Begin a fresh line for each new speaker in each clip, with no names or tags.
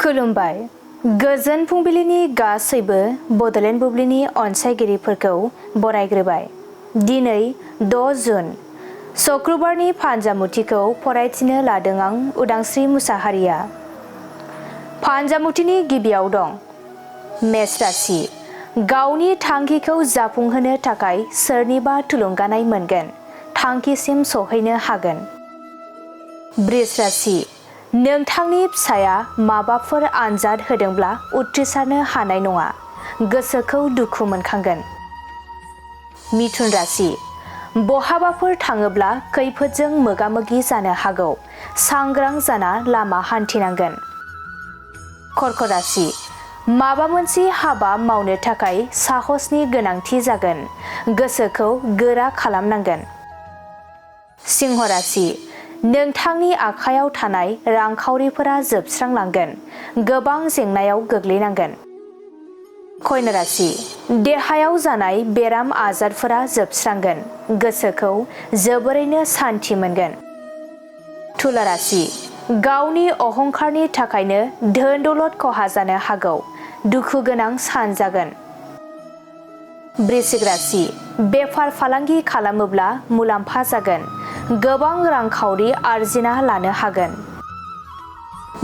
खुलुमबाय। गोजोन फुंबिलिनि गासैबो बड'लेण्ड बुब्लिनि अनसायगिरिफोरखौ बरायग्रोबाय। दिनै 6 जुन शुक्रबारनि फान्जामुथिखौ फरायथिनो लादों आं उदांस्रि मुसाहारिया। फान्जामुथिनि गिबियाव दं मेष राशि। गावनि थांखिखौ जाफुंहोनो थाखाय सोरनिबा थुलुंगानाय मोनगोन, थांखिसिम सौहैनो हागोन। वृष राशि। नोंथांनि फिसाया माबाफोर आनजाद होदोंब्ला उथ्रिसारनो हानाय नङा, गोसोखौ दुखु मोनखांगोन। मिथुन राशि। बहाबाफोर थाङोब्ला खैफोदजों मोगा-मोगि जानो हागौ, सांग्रां जाना लामा हान्थिनांगोन। कर्क राशि। माबा मोनसे हाबा मावनो थाखाय साहसनि गोनांथि जागोन, गोसोखौ गोरा खालामनांगोन। सिंह राशि। नोंथांनि आखायाव थानाय रांखावरिफोरा जोबस्रांलांगोन, गोबां जेंनायाव गोग्लैनांगोन। कन्या राशि। देहायाव जानाय बेराम आजारफोरा जोबस्रांगोन, गोसोखौ जोबोरैनो सान्थि मोनगोन। तुला राशि। गावनि अहंखारनि थाखायनो धोन दौलत खहा जानो हागौ, दुखु गोनां सान जागोन। वृश्चिक राशि। बेफार फालांगि खालामोब्ला मुलाम्फा जागोन, गोबां रांखावरि आरजिना लानो हागोन।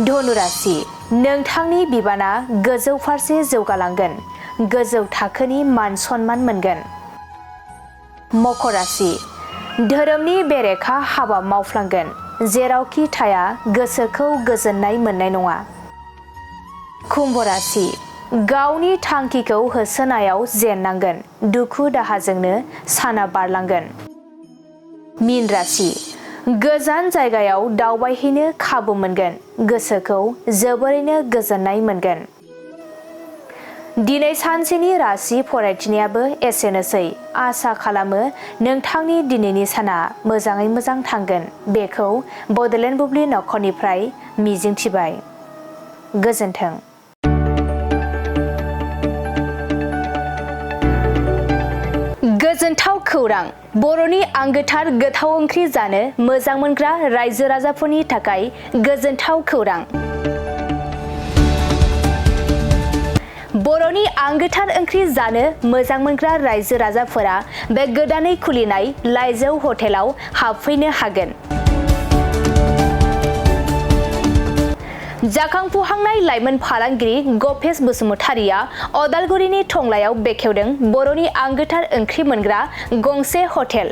धनु राशि। नोंथांनि बिबाना गोजौ फारसे जौगालांगोन, गोजौ थाखोनि मान सन्मान मोनगोन। मकर राशि। धोरोमनि बेरेखा हाबा मावफ्लांगोन, जेरावखि थाया गोसोखौ गोजोननाय मोननाय नङा। कुम्भ राशि। गावनि थांखिखौ होसोनायाव जेननांगोन, दुखु दाहाजोंनो साना बारलांगोन। मीन राशि। गोजान जायगायाव दावबायहैनो खाबु मोनगोन, गोसोखौ जोबोरैनो गोजोननाय मोनगोन। दिनै सानसेनि राशि फरायथिनायाबो एसेनोसै। आसा खालामो नोंथांनि दिनैनि साना मोजाङै मोजां थांगोन, बेखौ बड'लेण्ड बुब्लि नखरनिफ्राय मिजिंथिबाय। गोजोन्थों। गोजोनथाव खौरां। बर'नि आंगोथार गोथाव ओंख्रि जानो मोजां मोनग्रा रायजो राजाफोरनि थाखाय गोजोनथाव खौरां। बर'नि आंगोथार ओंख्रि जानो मोजां मोनग्रा रायजो राजाफोरा बे गोदानै खुलिनाय लाइजौ हटेलाव हाबफैनो हागोन। जाखांफुहांनाय लाइमोन फालांगिरि गपेश बसुमतारिया अदालगुरिनि टंलायाव बेखेवदों बर'नि आंगोथार ओंख्रि मोनग्रा गंसे हटेल।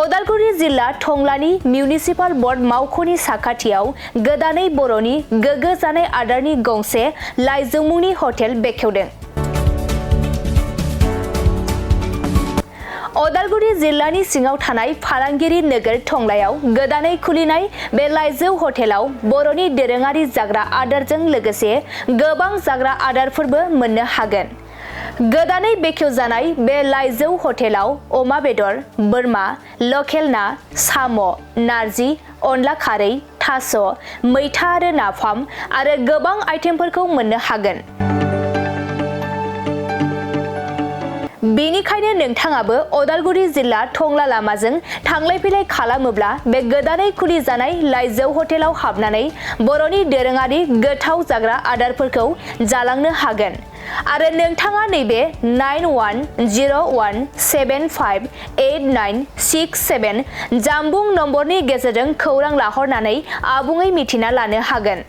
अदालगुरि जिल्ला टंलानि मिउनिसिपाल बर्ड मावख'नि साखाथियाव गोदानै बर'नि गोग्गो जानाय आदारनि गंसे लाइजौ मुंनि हटेल बेखेवदों। अदालगुरि जिल्लानि सिङाव थानाय फालांगिरि नोगोर टंलायाव गोदानै खुलिनाय बे लाइजौ हटेलाव बर'नि दोरोङारि जाग्रा आदारजों लोगोसे गोबां जाग्रा आदारफोरबो मोननो हागोन। गोदानै बेखेवजानाय बे लाइजौ हटेलाव अमा बेदर, बोरमा, लकेल ना, साम', नारजि, अनला खारै, थास', मैथा आरो नाफाम आरो गोबां आइटेमफोरखौ मोननो हागोन। बेनिखायनो नोंथाङाबो अदालगुरि जिल्ला टंला लामाजों थांलाय फैलाय खालामोब्ला बे गोदानै खुलिजानाय लाइजौ हटेलाव हाबनानै बर'नि दोरोङारि गोथाव जाग्रा आदारफोरखौ जालांनो हागोन। आरो नोंथाङा नैबे 9101758967 जानबुं नम्बरनि गेजेरजों खौरां लाहरनानै आबुङै मिथिना लानो हागोन।